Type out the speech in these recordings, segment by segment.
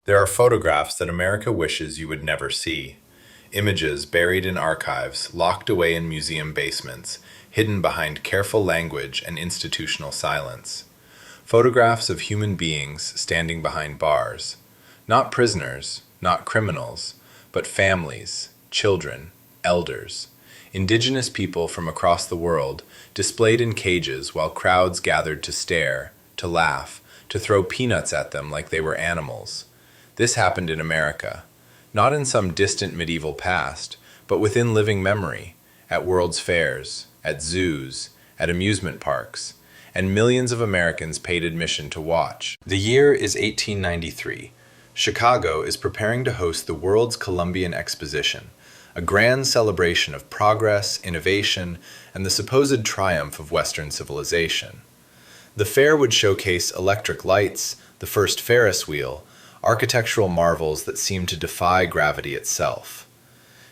There are photographs that America wishes you would never see. Images buried in archives, locked away in museum basements, hidden behind careful language and institutional silence. Photographs of human beings standing behind bars. Not prisoners, not criminals, but families, children, elders. Indigenous people from across the world, displayed in cages while crowds gathered to stare, to laugh, to throw peanuts at them like they were animals. This happened in America, not in some distant medieval past, but within living memory, at world's fairs, at zoos, at amusement parks, and millions of Americans paid admission to watch. The year is 1893. Chicago is preparing to host the World's Columbian Exposition, a grand celebration of progress, innovation, and the supposed triumph of Western civilization. The fair would showcase electric lights, the first Ferris wheel, architectural marvels that seemed to defy gravity itself.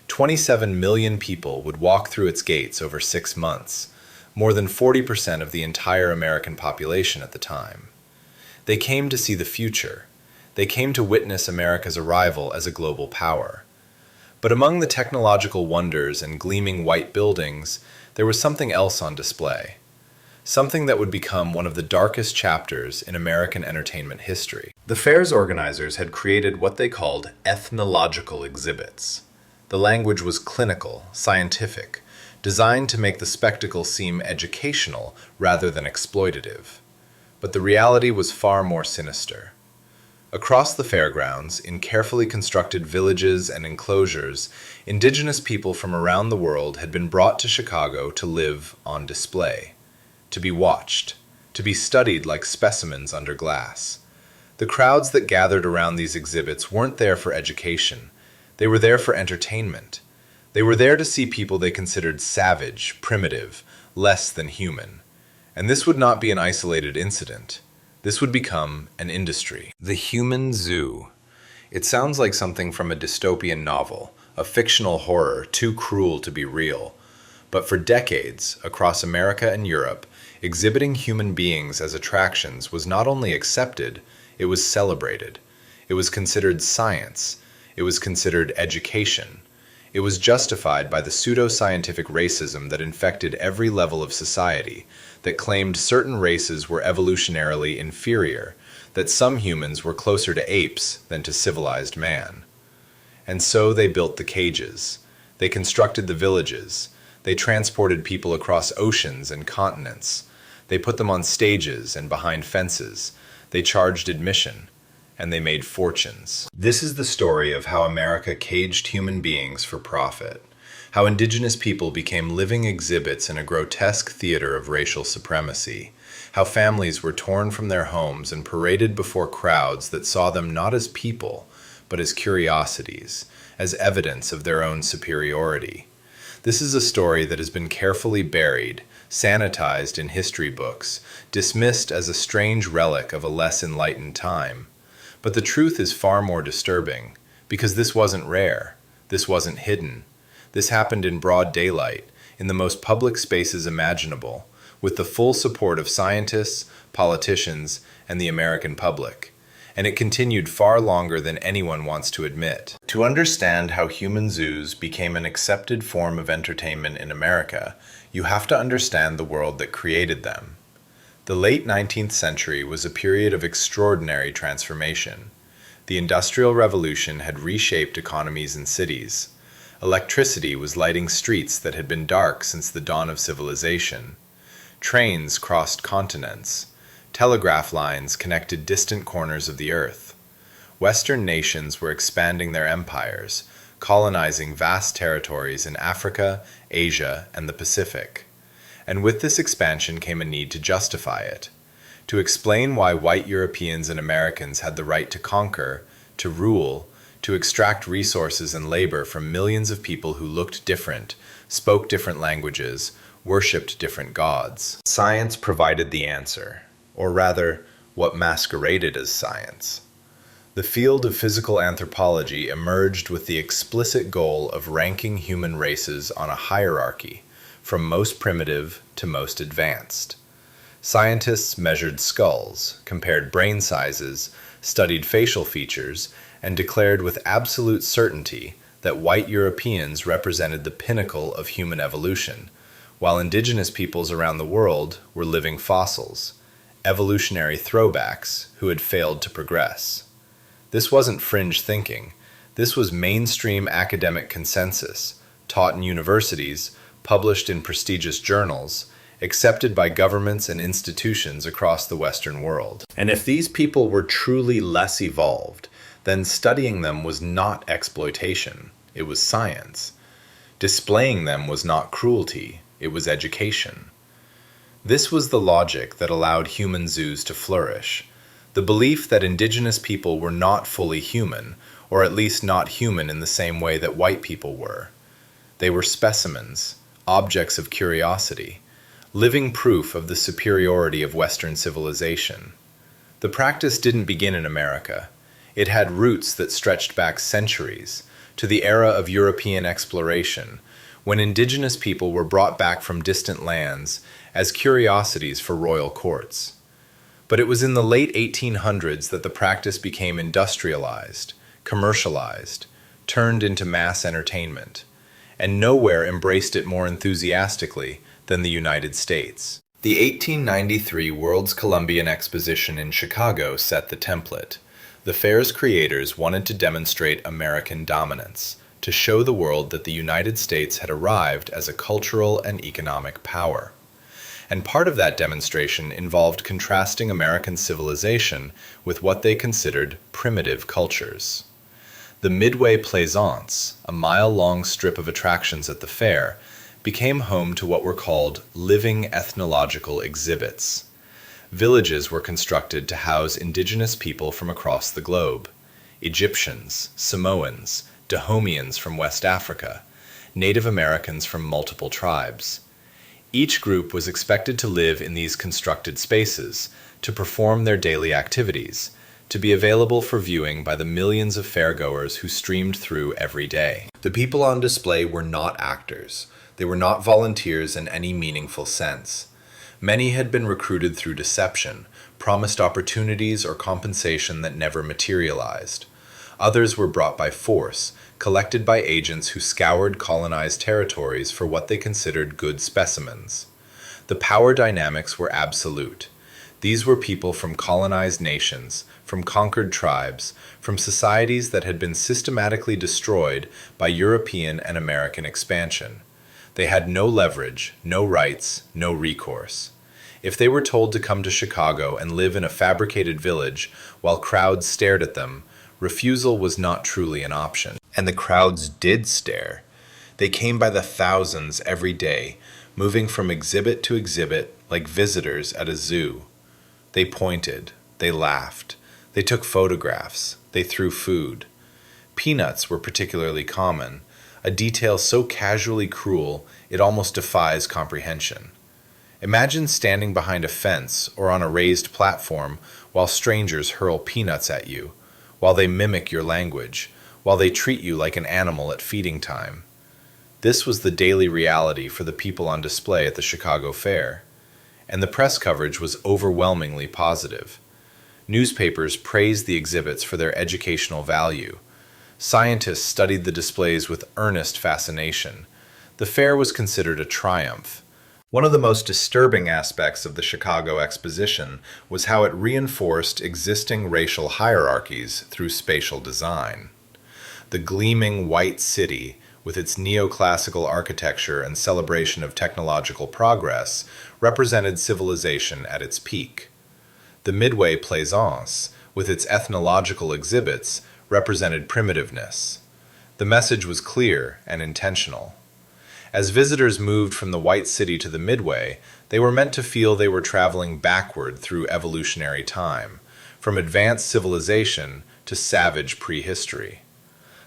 27 million people would walk through its gates over 6 months, more than 40% of the entire American population at the time. They came to see the future. They came to witness America's arrival as a global power. But among the technological wonders and gleaming white buildings, there was something else on display. Something that would become one of the darkest chapters in American entertainment history. The fair's organizers had created what they called ethnological exhibits. The language was clinical, scientific, designed to make the spectacle seem educational rather than exploitative. But the reality was far more sinister. Across the fairgrounds, in carefully constructed villages and enclosures, indigenous people from around the world had been brought to Chicago to live on display, to be watched, to be studied like specimens under glass. The crowds that gathered around these exhibits weren't there for education. They were there for entertainment. They were there to see people they considered savage, primitive, less than human. And this would not be an isolated incident. This would become an industry. The human zoo. It sounds like something from a dystopian novel, a fictional horror too cruel to be real. But for decades, across America and Europe, exhibiting human beings as attractions was not only accepted, it was celebrated. It was considered science. It was considered education. It was justified by the pseudo-scientific racism that infected every level of society, that claimed certain races were evolutionarily inferior, that some humans were closer to apes than to civilized man. And so they built the cages. They constructed the villages. They transported people across oceans and continents. They put them on stages and behind fences. They charged admission. And they made fortunes. This is the story of how America caged human beings for profit, how indigenous people became living exhibits in a grotesque theater of racial supremacy, how families were torn from their homes and paraded before crowds that saw them not as people, but as curiosities, as evidence of their own superiority. This is a story that has been carefully buried, sanitized in history books, dismissed as a strange relic of a less enlightened time. But the truth is far more disturbing, because this wasn't rare, this wasn't hidden. This happened in broad daylight, in the most public spaces imaginable, with the full support of scientists, politicians, and the American public. And it continued far longer than anyone wants to admit. To understand how human zoos became an accepted form of entertainment in America, you have to understand the world that created them. The late 19th century was a period of extraordinary transformation. The Industrial Revolution had reshaped economies and cities. Electricity was lighting streets that had been dark since the dawn of civilization. Trains crossed continents. Telegraph lines connected distant corners of the earth. Western nations were expanding their empires, colonizing vast territories in Africa, Asia, and the Pacific. And with this expansion came a need to justify it, to explain why white Europeans and Americans had the right to conquer, to rule, to extract resources and labor from millions of people who looked different, spoke different languages, worshipped different gods. Science provided the answer, or rather, what masqueraded as science. The field of physical anthropology emerged with the explicit goal of ranking human races on a hierarchy, from most primitive to most advanced. Scientists measured skulls, compared brain sizes, studied facial features, and declared with absolute certainty that white Europeans represented the pinnacle of human evolution, while indigenous peoples around the world were living fossils, evolutionary throwbacks who had failed to progress. This wasn't fringe thinking. This was mainstream academic consensus, taught in universities, published in prestigious journals, accepted by governments and institutions across the Western world. And if these people were truly less evolved, then studying them was not exploitation, it was science. Displaying them was not cruelty, it was education. This was the logic that allowed human zoos to flourish. The belief that indigenous people were not fully human, or at least not human in the same way that white people were. They were specimens, objects of curiosity, living proof of the superiority of Western civilization. The practice didn't begin in America. It had roots that stretched back centuries, to the era of European exploration, when indigenous people were brought back from distant lands as curiosities for royal courts. But it was in the late 1800s that the practice became industrialized, commercialized, turned into mass entertainment, and nowhere embraced it more enthusiastically than the United States. The 1893 World's Columbian Exposition in Chicago set the template. The fair's creators wanted to demonstrate American dominance, to show the world that the United States had arrived as a cultural and economic power. And part of that demonstration involved contrasting American civilization with what they considered primitive cultures. The Midway Plaisance, a mile-long strip of attractions at the fair, became home to what were called living ethnological exhibits. Villages were constructed to house indigenous people from across the globe: Egyptians, Samoans, Dahomians from West Africa, Native Americans from multiple tribes. Each group was expected to live in these constructed spaces, to perform their daily activities, to be available for viewing by the millions of fairgoers who streamed through every day. The people on display were not actors. They were not volunteers in any meaningful sense. Many had been recruited through deception, promised opportunities or compensation that never materialized. Others were brought by force, collected by agents who scoured colonized territories for what they considered good specimens. The power dynamics were absolute. These were people from colonized nations, from conquered tribes, from societies that had been systematically destroyed by European and American expansion. They had no leverage, no rights, no recourse. If they were told to come to Chicago and live in a fabricated village while crowds stared at them, refusal was not truly an option. And the crowds did stare. They came by the thousands every day, moving from exhibit to exhibit like visitors at a zoo. They pointed, they laughed, they took photographs, they threw food. Peanuts were particularly common, a detail so casually cruel it almost defies comprehension. Imagine standing behind a fence or on a raised platform while strangers hurl peanuts at you, while they mimic your language, while they treat you like an animal at feeding time. This was the daily reality for the people on display at the Chicago Fair, and the press coverage was overwhelmingly positive. Newspapers praised the exhibits for their educational value. Scientists studied the displays with earnest fascination. The fair was considered a triumph. One of the most disturbing aspects of the Chicago Exposition was how it reinforced existing racial hierarchies through spatial design. The gleaming white city, with its neoclassical architecture and celebration of technological progress, represented civilization at its peak. The Midway Plaisance, with its ethnological exhibits, represented primitiveness. The message was clear and intentional. As visitors moved from the White City to the Midway, they were meant to feel they were traveling backward through evolutionary time, from advanced civilization to savage prehistory.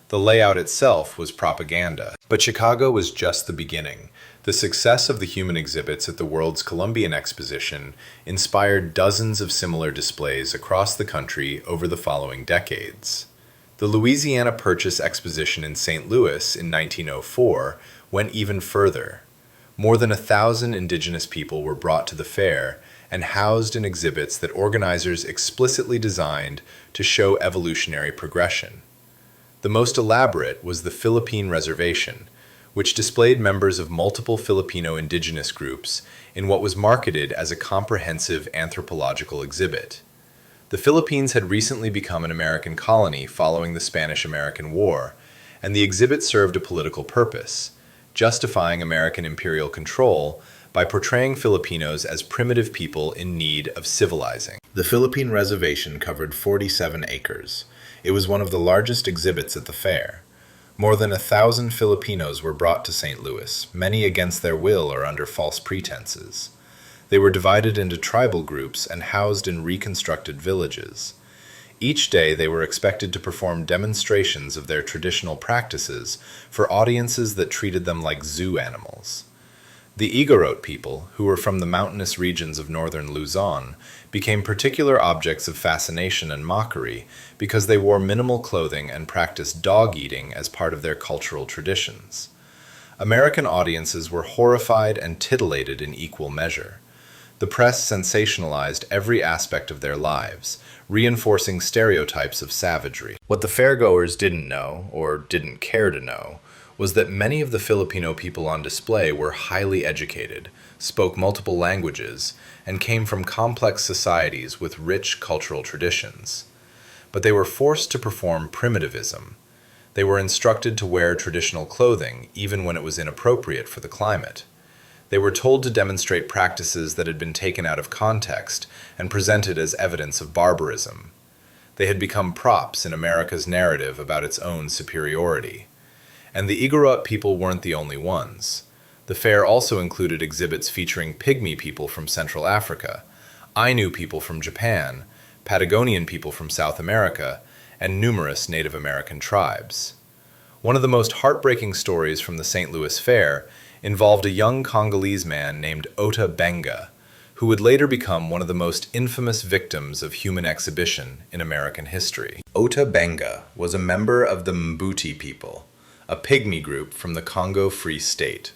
The layout itself was propaganda. But Chicago was just the beginning. The success of the human exhibits at the World's Columbian Exposition inspired dozens of similar displays across the country over the following decades. The Louisiana Purchase Exposition in St. Louis in 1904 went even further. More than 1,000 indigenous people were brought to the fair, and housed in exhibits that organizers explicitly designed to show evolutionary progression. The most elaborate was the Philippine Reservation, which displayed members of multiple Filipino indigenous groups in what was marketed as a comprehensive anthropological exhibit. The Philippines had recently become an American colony following the Spanish-American War, and the exhibit served a political purpose, justifying American imperial control by portraying Filipinos as primitive people in need of civilizing. The Philippine Reservation covered 47 acres. It was one of the largest exhibits at the fair. More than 1,000 Filipinos were brought to St. Louis, many against their will or under false pretenses. They were divided into tribal groups and housed in reconstructed villages. Each day they were expected to perform demonstrations of their traditional practices for audiences that treated them like zoo animals. The Igorot people, who were from the mountainous regions of northern Luzon, became particular objects of fascination and mockery because they wore minimal clothing and practiced dog-eating as part of their cultural traditions. American audiences were horrified and titillated in equal measure. The press sensationalized every aspect of their lives, reinforcing stereotypes of savagery. What the fairgoers didn't know, or didn't care to know, was that many of the Filipino people on display were highly educated, spoke multiple languages, and came from complex societies with rich cultural traditions. But they were forced to perform primitivism. They were instructed to wear traditional clothing, even when it was inappropriate for the climate. They were told to demonstrate practices that had been taken out of context and presented as evidence of barbarism. They had become props in America's narrative about its own superiority. And the Igorot people weren't the only ones. The fair also included exhibits featuring Pygmy people from Central Africa, Ainu people from Japan, Patagonian people from South America, and numerous Native American tribes. One of the most heartbreaking stories from the St. Louis Fair involved a young Congolese man named Ota Benga, who would later become one of the most infamous victims of human exhibition in American history. Ota Benga was a member of the Mbuti people, a pygmy group from the Congo Free State.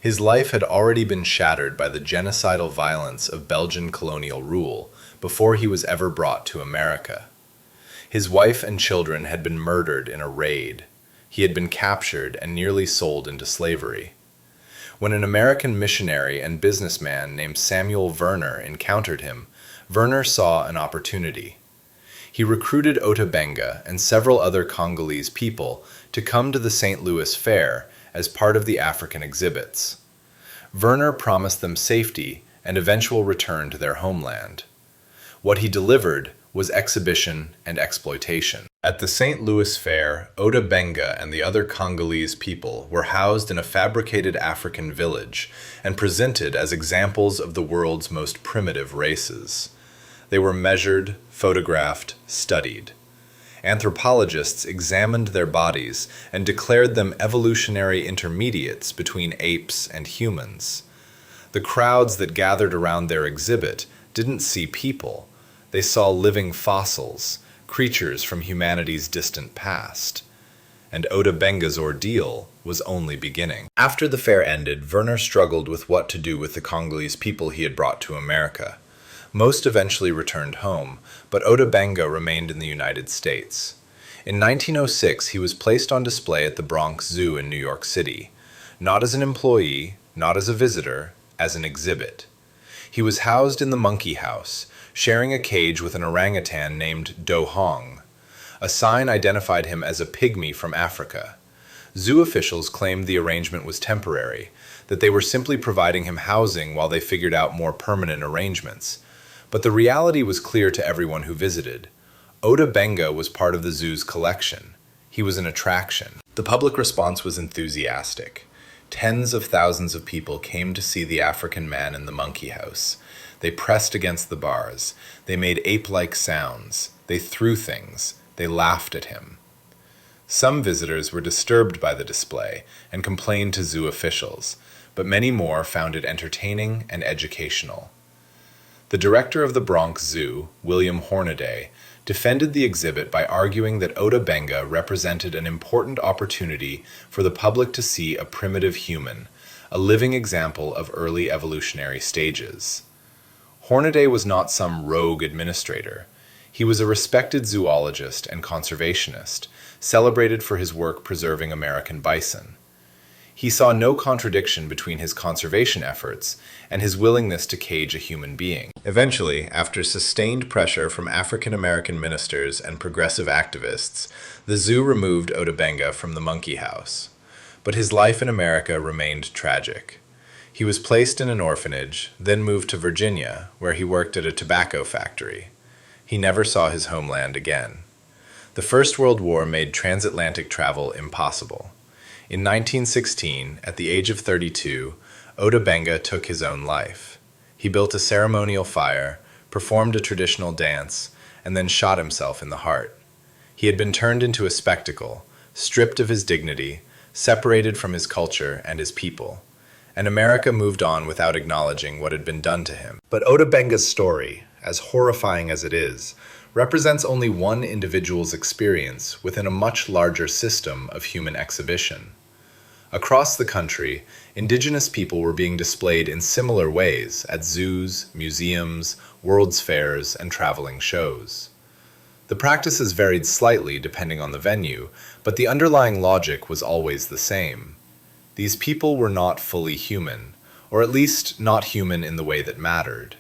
His life had already been shattered by the genocidal violence of Belgian colonial rule before he was ever brought to America. His wife and children had been murdered in a raid. He had been captured and nearly sold into slavery. When an American missionary and businessman named Samuel Werner encountered him, Werner saw an opportunity. He recruited Ota Benga and several other Congolese people to come to the St. Louis Fair as part of the African exhibits. Werner promised them safety and eventual return to their homeland. What he delivered was exhibition and exploitation. At the St. Louis Fair, Ota Benga and the other Congolese people were housed in a fabricated African village and presented as examples of the world's most primitive races. They were measured, photographed, studied. Anthropologists examined their bodies and declared them evolutionary intermediates between apes and humans. The crowds that gathered around their exhibit didn't see people. They saw living fossils, creatures from humanity's distant past. And Ota Benga's ordeal was only beginning. After the fair ended, Werner struggled with what to do with the Congolese people he had brought to America. Most eventually returned home, but Ota Benga remained in the United States. In 1906, he was placed on display at the Bronx Zoo in New York City, not as an employee, not as a visitor, as an exhibit. He was housed in the monkey house, sharing a cage with an orangutan named Do Hong. A sign identified him as a pygmy from Africa. Zoo officials claimed the arrangement was temporary, that they were simply providing him housing while they figured out more permanent arrangements. But the reality was clear to everyone who visited. Ota Benga was part of the zoo's collection. He was an attraction. The public response was enthusiastic. Tens of thousands of people came to see the African man in the monkey house. They pressed against the bars. They made ape-like sounds. They threw things. They laughed at him. Some visitors were disturbed by the display and complained to zoo officials, but many more found it entertaining and educational. The director of the Bronx Zoo, William Hornaday, defended the exhibit by arguing that Ota Benga represented an important opportunity for the public to see a primitive human, a living example of early evolutionary stages. Hornaday was not some rogue administrator. He was a respected zoologist and conservationist, celebrated for his work preserving American bison. He saw no contradiction between his conservation efforts and his willingness to cage a human being. Eventually, after sustained pressure from African American ministers and progressive activists, the zoo removed Ota Benga from the monkey house. But his life in America remained tragic. He was placed in an orphanage, then moved to Virginia, where he worked at a tobacco factory. He never saw his homeland again. The First World War made transatlantic travel impossible. In 1916, at the age of 32, Ota Benga took his own life. He built a ceremonial fire, performed a traditional dance, and then shot himself in the heart. He had been turned into a spectacle, stripped of his dignity, separated from his culture and his people. And America moved on without acknowledging what had been done to him. But Ota Benga's story, as horrifying as it is, represents only one individual's experience within a much larger system of human exhibition. Across the country, indigenous people were being displayed in similar ways at zoos, museums, world's fairs, and traveling shows. The practices varied slightly depending on the venue, but the underlying logic was always the same. These people were not fully human, or at least not human in the way that mattered.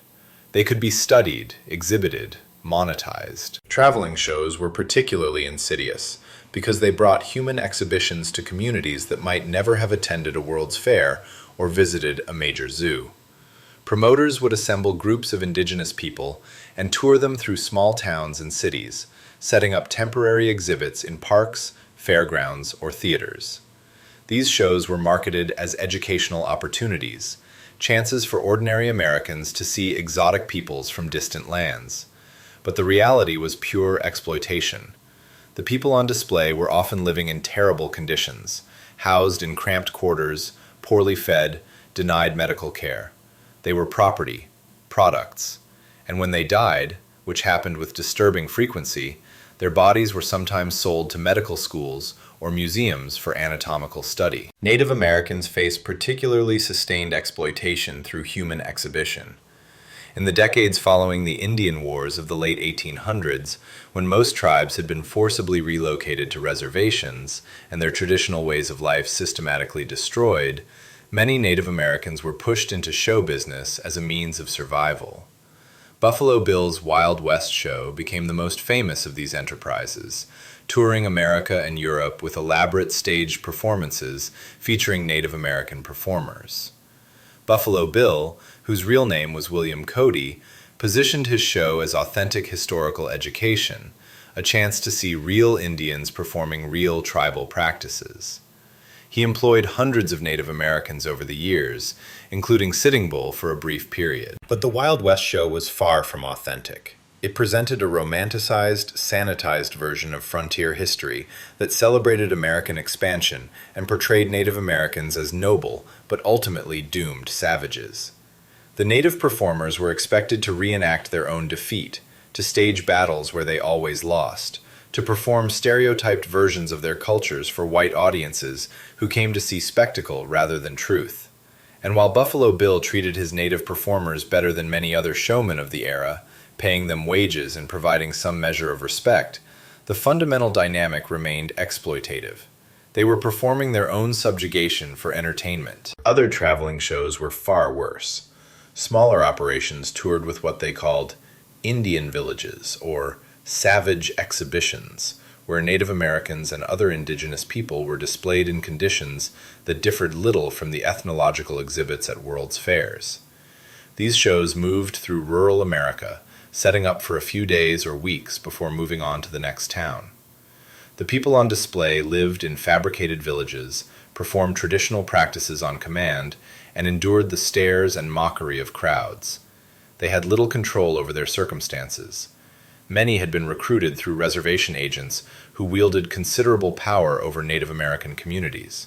They could be studied, exhibited, monetized. Traveling shows were particularly insidious because they brought human exhibitions to communities that might never have attended a World's Fair or visited a major zoo. Promoters would assemble groups of indigenous people and tour them through small towns and cities, setting up temporary exhibits in parks, fairgrounds, or theaters. These shows were marketed as educational opportunities, chances for ordinary Americans to see exotic peoples from distant lands. But the reality was pure exploitation. The people on display were often living in terrible conditions, housed in cramped quarters, poorly fed, denied medical care. They were property, products, and when they died, which happened with disturbing frequency, their bodies were sometimes sold to medical schools or museums for anatomical study. Native Americans faced particularly sustained exploitation through human exhibition. In the decades following the Indian Wars of the late 1800s, when most tribes had been forcibly relocated to reservations and their traditional ways of life systematically destroyed, many Native Americans were pushed into show business as a means of survival. Buffalo Bill's Wild West show became the most famous of these enterprises, touring America and Europe with elaborate staged performances featuring Native American performers. Buffalo Bill, whose real name was William Cody, positioned his show as authentic historical education, a chance to see real Indians performing real tribal practices. He employed hundreds of Native Americans over the years, including Sitting Bull for a brief period. But the Wild West show was far from authentic. It presented a romanticized, sanitized version of frontier history that celebrated American expansion and portrayed Native Americans as noble, but ultimately doomed savages. The Native performers were expected to reenact their own defeat, to stage battles where they always lost, to perform stereotyped versions of their cultures for white audiences who came to see spectacle rather than truth. And while Buffalo Bill treated his Native performers better than many other showmen of the era, paying them wages and providing some measure of respect, the fundamental dynamic remained exploitative. They were performing their own subjugation for entertainment. Other traveling shows were far worse. Smaller operations toured with what they called Indian villages or savage exhibitions, where Native Americans and other indigenous people were displayed in conditions that differed little from the ethnological exhibits at World's Fairs. These shows moved through rural America, setting up for a few days or weeks before moving on to the next town. The people on display lived in fabricated villages, performed traditional practices on command, and endured the stares and mockery of crowds. They had little control over their circumstances. Many had been recruited through reservation agents who wielded considerable power over Native American communities.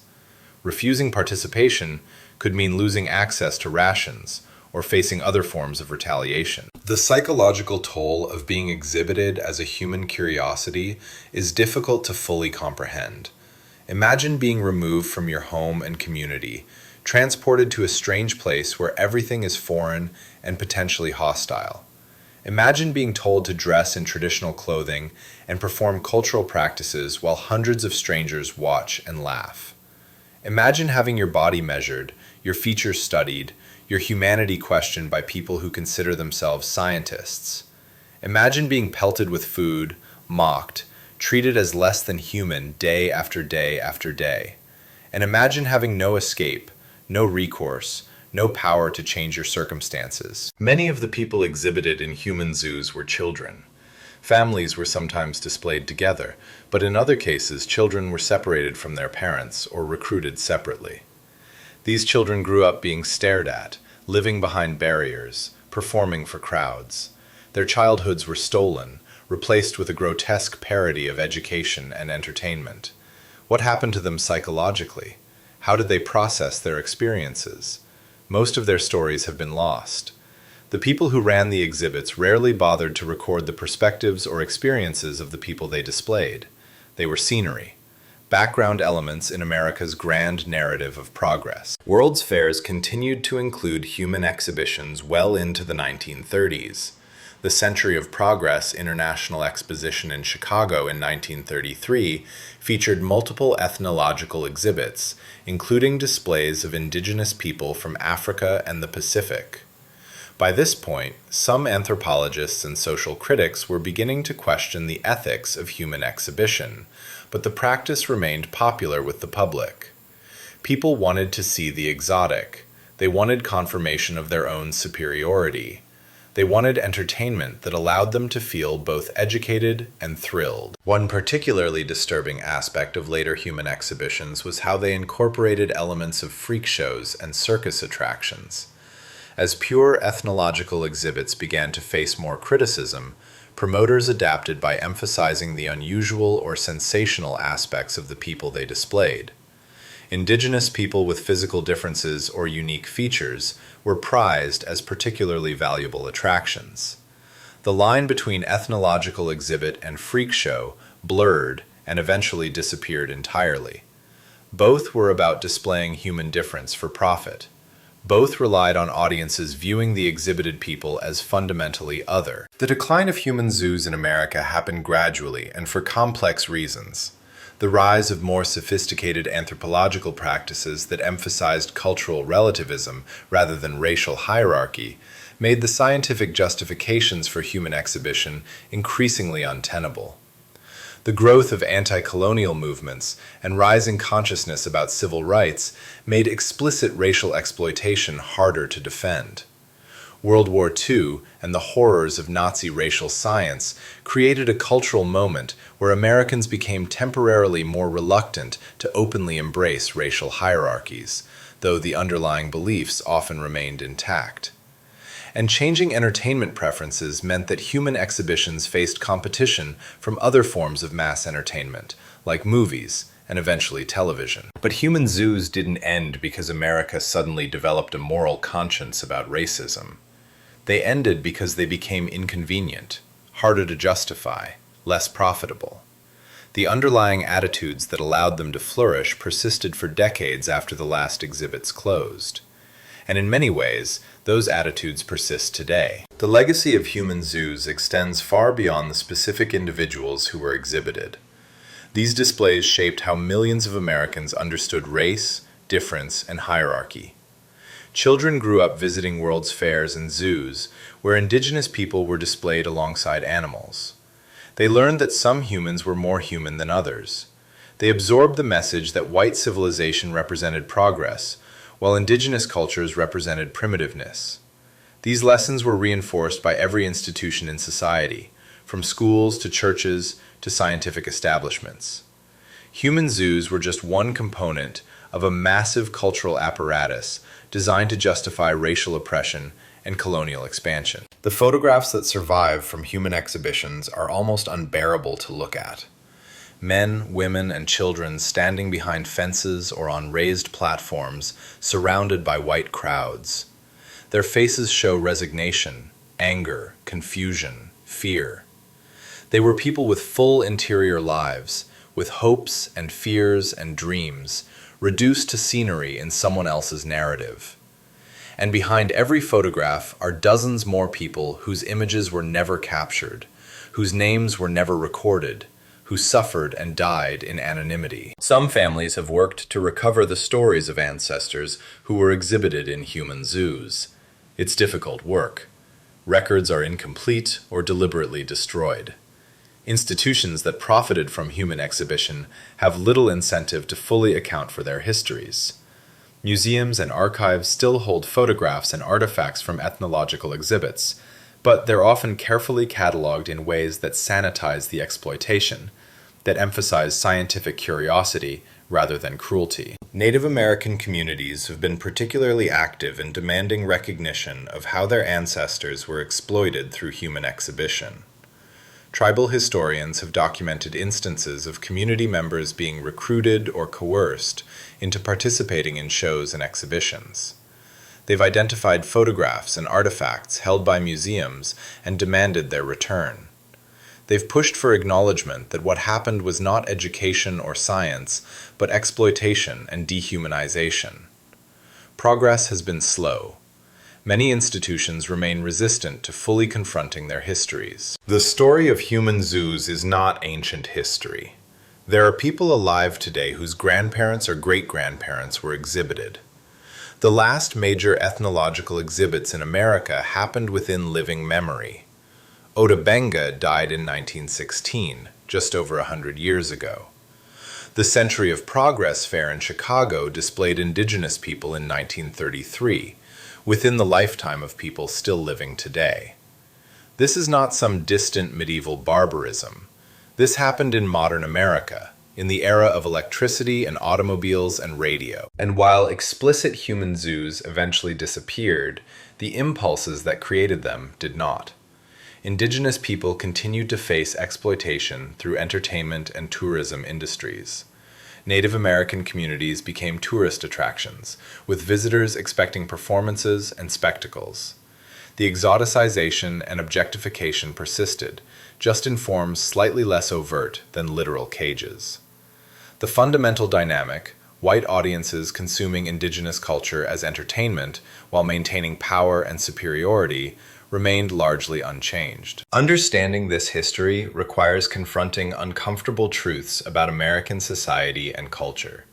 Refusing participation could mean losing access to rations or facing other forms of retaliation. The psychological toll of being exhibited as a human curiosity is difficult to fully comprehend. Imagine being removed from your home and community, transported to a strange place where everything is foreign and potentially hostile. Imagine being told to dress in traditional clothing and perform cultural practices while hundreds of strangers watch and laugh. Imagine having your body measured, your features studied, your humanity questioned by people who consider themselves scientists. Imagine being pelted with food, mocked, treated as less than human day after day after day. And imagine having no escape, no recourse, no power to change your circumstances. Many of the people exhibited in human zoos were children. Families were sometimes displayed together, but in other cases, children were separated from their parents or recruited separately. These children grew up being stared at, living behind barriers, performing for crowds. Their childhoods were stolen, replaced with a grotesque parody of education and entertainment. What happened to them psychologically? How did they process their experiences? Most of their stories have been lost. The people who ran the exhibits rarely bothered to record the perspectives or experiences of the people they displayed. They were scenery, background elements in America's grand narrative of progress. World's fairs continued to include human exhibitions well into the 1930s. The Century of Progress International Exposition in Chicago in 1933 featured multiple ethnological exhibits, including displays of indigenous people from Africa and the Pacific. By this point, some anthropologists and social critics were beginning to question the ethics of human exhibition, but the practice remained popular with the public. People wanted to see the exotic. They wanted confirmation of their own superiority. They wanted entertainment that allowed them to feel both educated and thrilled. One particularly disturbing aspect of later human exhibitions was how they incorporated elements of freak shows and circus attractions. As pure ethnological exhibits began to face more criticism, promoters adapted by emphasizing the unusual or sensational aspects of the people they displayed. Indigenous people with physical differences or unique features were prized as particularly valuable attractions. The line between ethnological exhibit and freak show blurred and eventually disappeared entirely. Both were about displaying human difference for profit. Both relied on audiences viewing the exhibited people as fundamentally other. The decline of human zoos in America happened gradually and for complex reasons. The rise of more sophisticated anthropological practices that emphasized cultural relativism rather than racial hierarchy made the scientific justifications for human exhibition increasingly untenable. The growth of anti-colonial movements and rising consciousness about civil rights made explicit racial exploitation harder to defend. World War II and the horrors of Nazi racial science created a cultural moment where Americans became temporarily more reluctant to openly embrace racial hierarchies, though the underlying beliefs often remained intact. And changing entertainment preferences meant that human exhibitions faced competition from other forms of mass entertainment, like movies and eventually television. But human zoos didn't end because America suddenly developed a moral conscience about racism. They ended because they became inconvenient, harder to justify, less profitable. The underlying attitudes that allowed them to flourish persisted for decades after the last exhibits closed. And in many ways, those attitudes persist today. The legacy of human zoos extends far beyond the specific individuals who were exhibited. These displays shaped how millions of Americans understood race, difference, and hierarchy. Children grew up visiting World's fairs and zoos, where indigenous people were displayed alongside animals. They learned that some humans were more human than others. They absorbed the message that white civilization represented progress, while indigenous cultures represented primitiveness. These lessons were reinforced by every institution in society, from schools to churches to scientific establishments. Human zoos were just one component of a massive cultural apparatus designed to justify racial oppression and colonial expansion. The photographs that survive from human exhibitions are almost unbearable to look at. Men, women, and children standing behind fences or on raised platforms, surrounded by white crowds. Their faces show resignation, anger, confusion, fear. They were people with full interior lives, with hopes and fears and dreams, reduced to scenery in someone else's narrative. And behind every photograph are dozens more people whose images were never captured, whose names were never recorded, who suffered and died in anonymity. Some families have worked to recover the stories of ancestors who were exhibited in human zoos. It's difficult work. Records are incomplete or deliberately destroyed. Institutions that profited from human exhibition have little incentive to fully account for their histories. Museums and archives still hold photographs and artifacts from ethnological exhibits, but they're often carefully cataloged in ways that sanitize the exploitation, that emphasize scientific curiosity rather than cruelty. Native American communities have been particularly active in demanding recognition of how their ancestors were exploited through human exhibition. Tribal historians have documented instances of community members being recruited or coerced into participating in shows and exhibitions. They've identified photographs and artifacts held by museums and demanded their return. They've pushed for acknowledgement that what happened was not education or science, but exploitation and dehumanization. Progress has been slow. Many institutions remain resistant to fully confronting their histories. The story of human zoos is not ancient history. There are people alive today whose grandparents or great-grandparents were exhibited. The last major ethnological exhibits in America happened within living memory. Ota Benga died in 1916, just over 100 years ago. The Century of Progress Fair in Chicago displayed Indigenous people in 1933, within the lifetime of people still living today. This is not some distant medieval barbarism. This happened in modern America, in the era of electricity and automobiles and radio. And while explicit human zoos eventually disappeared, the impulses that created them did not. Indigenous people continued to face exploitation through entertainment and tourism industries. Native American communities became tourist attractions, with visitors expecting performances and spectacles. The exoticization and objectification persisted, just in forms slightly less overt than literal cages. The fundamental dynamic, white audiences consuming indigenous culture as entertainment while maintaining power and superiority, remained largely unchanged. Understanding this history requires confronting uncomfortable truths about American society and culture.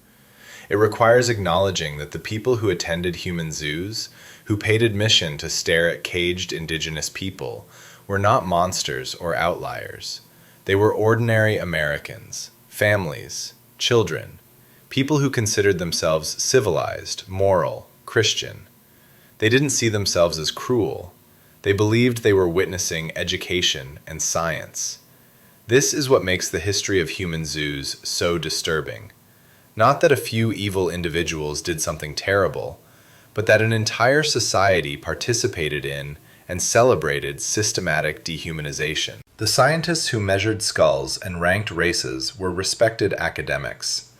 It requires acknowledging that the people who attended human zoos, who paid admission to stare at caged indigenous people, were not monsters or outliers. They were ordinary Americans, families, children, people who considered themselves civilized, moral, Christian. They didn't see themselves as cruel. They believed they were witnessing education and science. This is what makes the history of human zoos so disturbing. Not that a few evil individuals did something terrible, but that an entire society participated in and celebrated systematic dehumanization. The scientists who measured skulls and ranked races were respected academics.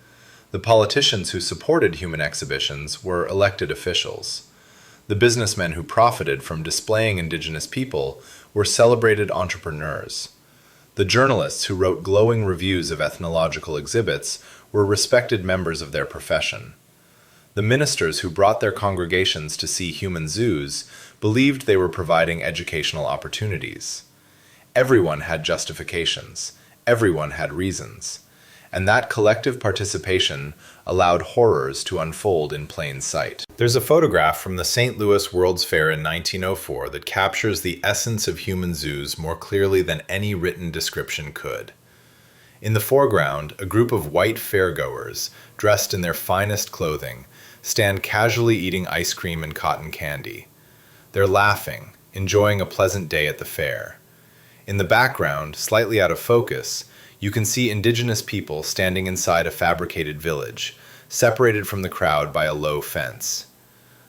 The politicians who supported human exhibitions were elected officials. The businessmen who profited from displaying indigenous people were celebrated entrepreneurs. The journalists who wrote glowing reviews of ethnological exhibits were respected members of their profession. The ministers who brought their congregations to see human zoos believed they were providing educational opportunities. Everyone had justifications. Everyone had reasons. And that collective participation allowed horrors to unfold in plain sight. There's a photograph from the St. Louis World's Fair in 1904 that captures the essence of human zoos more clearly than any written description could. In the foreground, a group of white fairgoers, dressed in their finest clothing, stand casually eating ice cream and cotton candy. They're laughing, enjoying a pleasant day at the fair. In the background, slightly out of focus, you can see indigenous people standing inside a fabricated village, separated from the crowd by a low fence.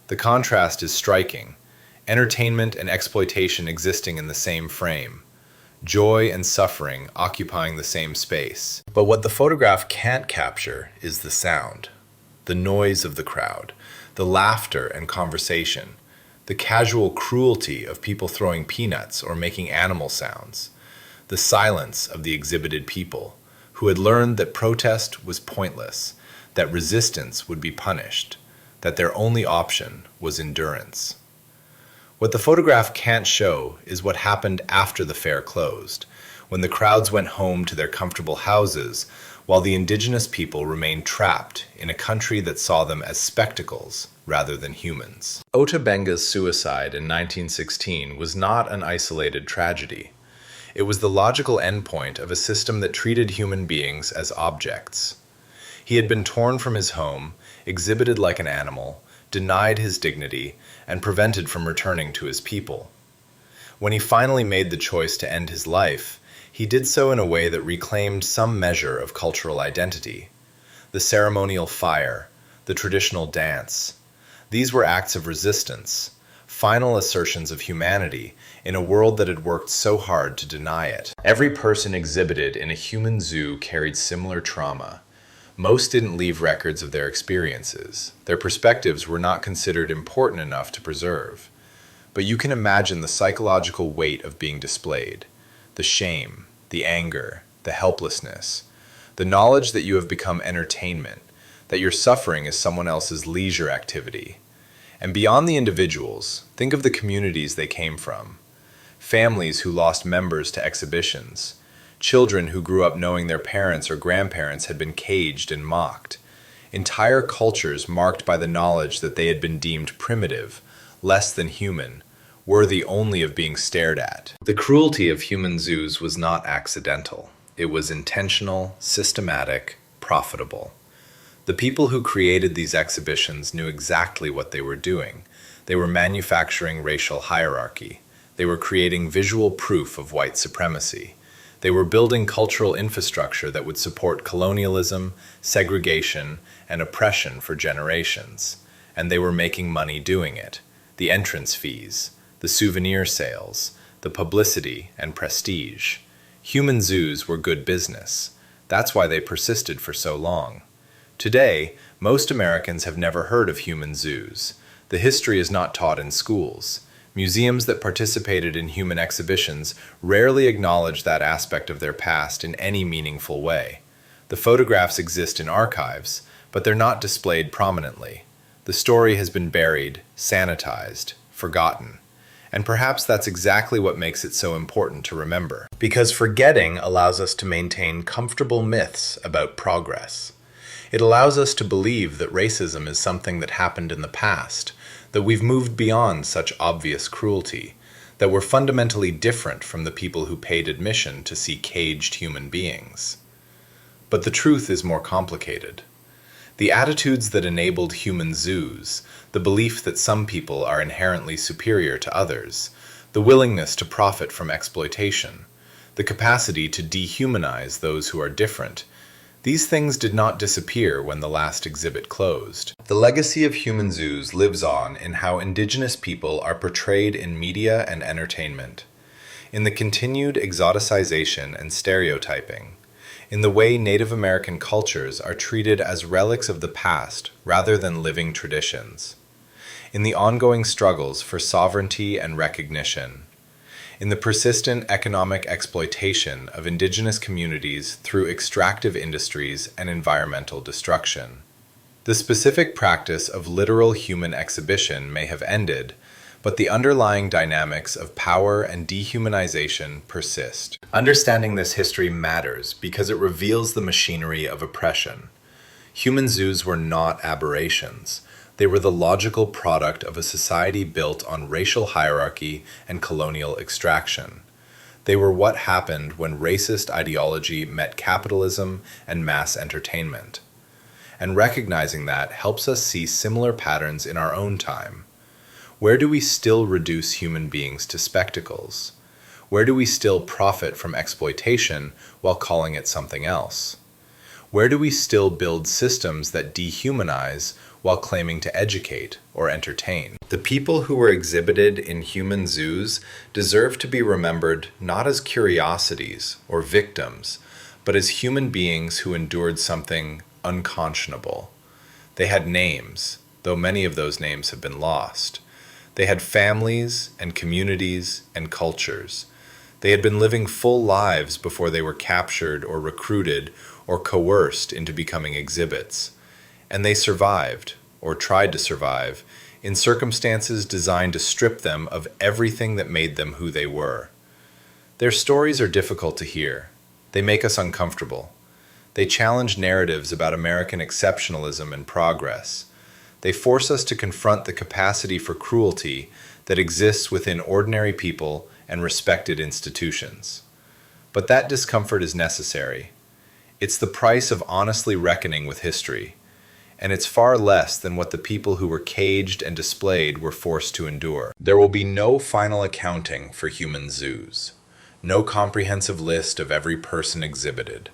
The contrast is striking, entertainment and exploitation existing in the same frame, joy and suffering occupying the same space. But what the photograph can't capture is the sound, the noise of the crowd, the laughter and conversation, the casual cruelty of people throwing peanuts or making animal sounds, the silence of the exhibited people, who had learned that protest was pointless, that resistance would be punished, that their only option was endurance. What the photograph can't show is what happened after the fair closed, when the crowds went home to their comfortable houses, while the indigenous people remained trapped in a country that saw them as spectacles rather than humans. Ota Benga's suicide in 1916 was not an isolated tragedy. It was the logical endpoint of a system that treated human beings as objects. He had been torn from his home, exhibited like an animal, denied his dignity, and prevented from returning to his people. When he finally made the choice to end his life, he did so in a way that reclaimed some measure of cultural identity. The ceremonial fire, the traditional dance, these were acts of resistance, final assertions of humanity in a world that had worked so hard to deny it. Every person exhibited in a human zoo carried similar trauma. Most didn't leave records of their experiences. Their perspectives were not considered important enough to preserve. But you can imagine the psychological weight of being displayed, the shame, the anger, the helplessness, the knowledge that you have become entertainment, that your suffering is someone else's leisure activity. And beyond the individuals, think of the communities they came from. Families who lost members to exhibitions, children who grew up knowing their parents or grandparents had been caged and mocked, entire cultures marked by the knowledge that they had been deemed primitive, less than human, worthy only of being stared at. The cruelty of human zoos was not accidental. It was intentional, systematic, profitable. The people who created these exhibitions knew exactly what they were doing. They were manufacturing racial hierarchy. They were creating visual proof of white supremacy. They were building cultural infrastructure that would support colonialism, segregation, and oppression for generations. And they were making money doing it. The entrance fees, the souvenir sales, the publicity and prestige. Human zoos were good business. That's why they persisted for so long. Today, most Americans have never heard of human zoos. The history is not taught in schools. Museums that participated in human exhibitions rarely acknowledge that aspect of their past in any meaningful way. The photographs exist in archives, but they're not displayed prominently. The story has been buried, sanitized, forgotten. And perhaps that's exactly what makes it so important to remember. Because forgetting allows us to maintain comfortable myths about progress. It allows us to believe that racism is something that happened in the past, that we've moved beyond such obvious cruelty, that we're fundamentally different from the people who paid admission to see caged human beings. But the truth is more complicated. The attitudes that enabled human zoos, the belief that some people are inherently superior to others, the willingness to profit from exploitation, the capacity to dehumanize those who are different, these things did not disappear when the last exhibit closed. The legacy of human zoos lives on in how indigenous people are portrayed in media and entertainment, in the continued exoticization and stereotyping, in the way Native American cultures are treated as relics of the past rather than living traditions, in the ongoing struggles for sovereignty and recognition, in the persistent economic exploitation of indigenous communities through extractive industries and environmental destruction. The specific practice of literal human exhibition may have ended, but the underlying dynamics of power and dehumanization persist. Understanding this history matters because it reveals the machinery of oppression. Human zoos were not aberrations. They were the logical product of a society built on racial hierarchy and colonial extraction. They were what happened when racist ideology met capitalism and mass entertainment. And recognizing that helps us see similar patterns in our own time. Where do we still reduce human beings to spectacles? Where do we still profit from exploitation while calling it something else? Where do we still build systems that dehumanize while claiming to educate or entertain? The people who were exhibited in human zoos deserve to be remembered not as curiosities or victims, but as human beings who endured something unconscionable. They had names, though many of those names have been lost. They had families and communities and cultures. They had been living full lives before they were captured or recruited or coerced into becoming exhibits. And they survived, or tried to survive, in circumstances designed to strip them of everything that made them who they were. Their stories are difficult to hear. They make us uncomfortable. They challenge narratives about American exceptionalism and progress. They force us to confront the capacity for cruelty that exists within ordinary people and respected institutions. But that discomfort is necessary. It's the price of honestly reckoning with history, and it's far less than what the people who were caged and displayed were forced to endure. There will be no final accounting for human zoos, no comprehensive list of every person exhibited,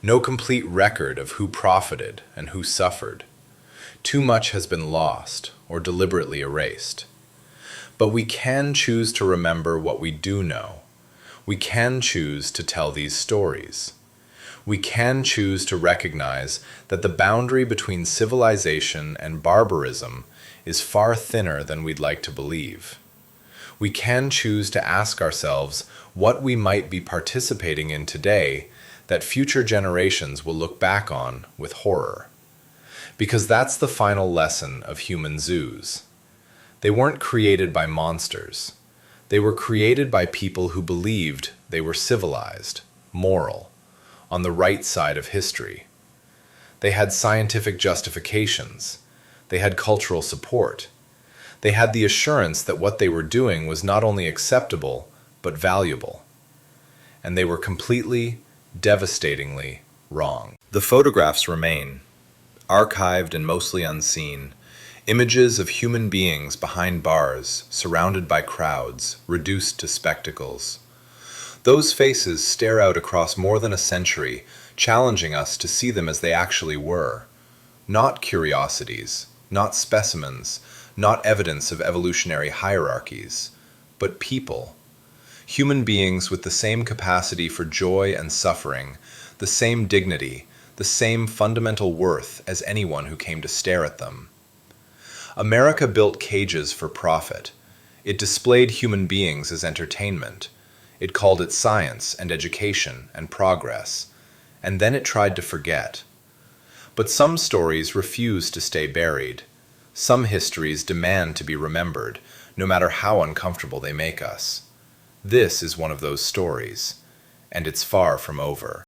no complete record of who profited and who suffered. Too much has been lost or deliberately erased. But we can choose to remember what we do know. We can choose to tell these stories. We can choose to recognize that the boundary between civilization and barbarism is far thinner than we'd like to believe. We can choose to ask ourselves what we might be participating in today that future generations will look back on with horror. Because that's the final lesson of human zoos. They weren't created by monsters. They were created by people who believed they were civilized, moral, on the right side of history. They had scientific justifications. They had cultural support. They had the assurance that what they were doing was not only acceptable, but valuable. And they were completely, devastatingly wrong. The photographs remain, archived and mostly unseen, images of human beings behind bars, surrounded by crowds, reduced to spectacles. Those faces stare out across more than a century, challenging us to see them as they actually were. Not curiosities, not specimens, not evidence of evolutionary hierarchies, but people. Human beings with the same capacity for joy and suffering, the same dignity, the same fundamental worth as anyone who came to stare at them. America built cages for profit. It displayed human beings as entertainment. It called it science and education and progress, and then it tried to forget. But some stories refuse to stay buried. Some histories demand to be remembered, no matter how uncomfortable they make us. This is one of those stories, and it's far from over.